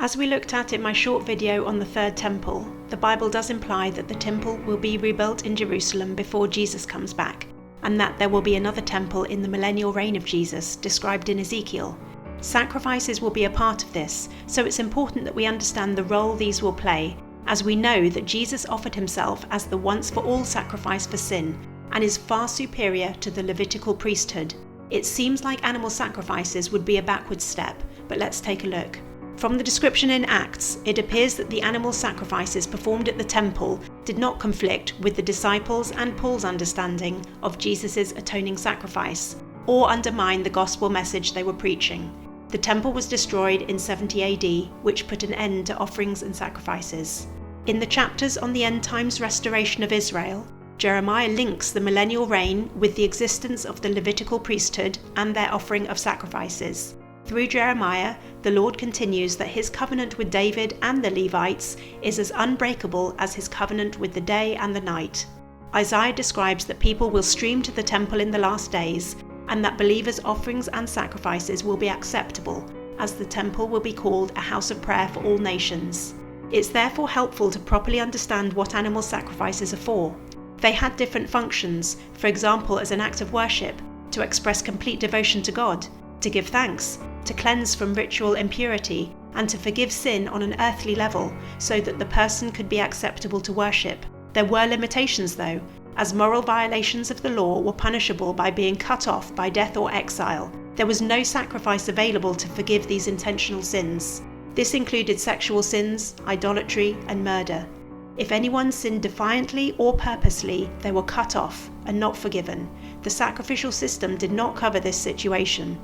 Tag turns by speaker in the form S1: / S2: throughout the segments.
S1: As we looked at in my short video on the Third Temple, the Bible does imply that the temple will be rebuilt in Jerusalem before Jesus comes back, and that there will be another temple in the millennial reign of Jesus, described in Ezekiel. Sacrifices will be a part of this, so it's important that we understand the role these will play, as we know that Jesus offered himself as the once-for-all sacrifice for sin, and is far superior to the Levitical priesthood. It seems like animal sacrifices would be a backward step, but let's take a look. From the description in Acts, it appears that the animal sacrifices performed at the temple did not conflict with the disciples' and Paul's understanding of Jesus' atoning sacrifice, or undermine the gospel message they were preaching. The temple was destroyed in 70 AD, which put an end to offerings and sacrifices. In the chapters on the end times restoration of Israel, Jeremiah links the millennial reign with the existence of the Levitical priesthood and their offering of sacrifices. Through Jeremiah, the Lord continues that his covenant with David and the Levites is as unbreakable as his covenant with the day and the night. Isaiah describes that people will stream to the temple in the last days, and that believers' offerings and sacrifices will be acceptable, as the temple will be called a house of prayer for all nations. It's therefore helpful to properly understand what animal sacrifices are for. They had different functions, for example as an act of worship, to express complete devotion to God, to give thanks, to cleanse from ritual impurity, and to forgive sin on an earthly level so that the person could be acceptable to worship. There were limitations though, as moral violations of the law were punishable by being cut off by death or exile. There was no sacrifice available to forgive these intentional sins. This included sexual sins, idolatry, and murder. If anyone sinned defiantly or purposely, they were cut off and not forgiven. The sacrificial system did not cover this situation.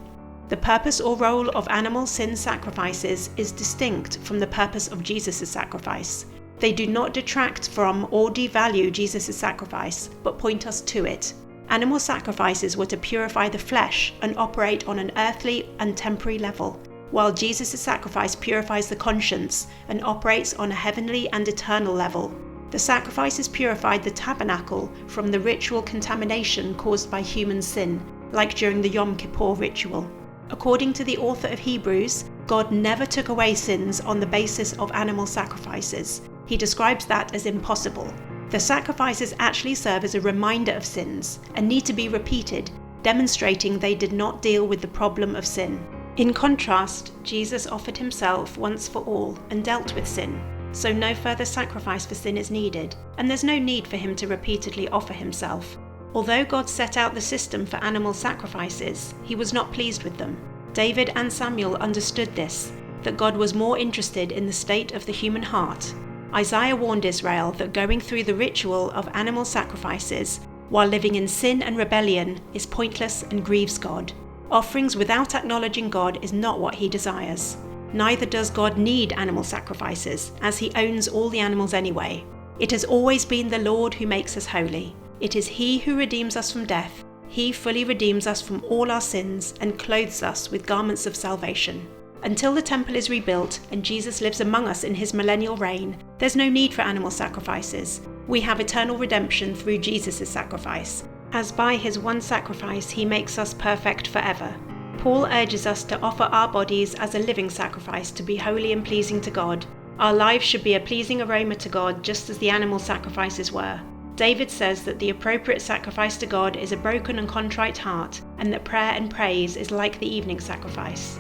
S1: The purpose or role of animal sin sacrifices is distinct from the purpose of Jesus' sacrifice. They do not detract from or devalue Jesus' sacrifice, but point us to it. Animal sacrifices were to purify the flesh and operate on an earthly and temporary level, while Jesus' sacrifice purifies the conscience and operates on a heavenly and eternal level. The sacrifices purified the tabernacle from the ritual contamination caused by human sin, like during the Yom Kippur ritual. According to the author of Hebrews, God never took away sins on the basis of animal sacrifices. He describes that as impossible. The sacrifices actually serve as a reminder of sins and need to be repeated, demonstrating they did not deal with the problem of sin. In contrast, Jesus offered himself once for all and dealt with sin, so no further sacrifice for sin is needed, and there's no need for him to repeatedly offer himself. Although God set out the system for animal sacrifices, he was not pleased with them. David and Samuel understood this, that God was more interested in the state of the human heart. Isaiah warned Israel that going through the ritual of animal sacrifices while living in sin and rebellion is pointless and grieves God. Offerings without acknowledging God is not what he desires. Neither does God need animal sacrifices, as he owns all the animals anyway. It has always been the Lord who makes us holy. It is he who redeems us from death. He fully redeems us from all our sins and clothes us with garments of salvation. Until the temple is rebuilt and Jesus lives among us in his millennial reign, there's no need for animal sacrifices. We have eternal redemption through Jesus' sacrifice, as by his one sacrifice he makes us perfect forever. Paul urges us to offer our bodies as a living sacrifice to be holy and pleasing to God. Our lives should be a pleasing aroma to God just as the animal sacrifices were. David says that the appropriate sacrifice to God is a broken and contrite heart, and that prayer and praise is like the evening sacrifice.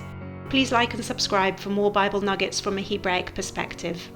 S1: Please like and subscribe for more Bible nuggets from a Hebraic perspective.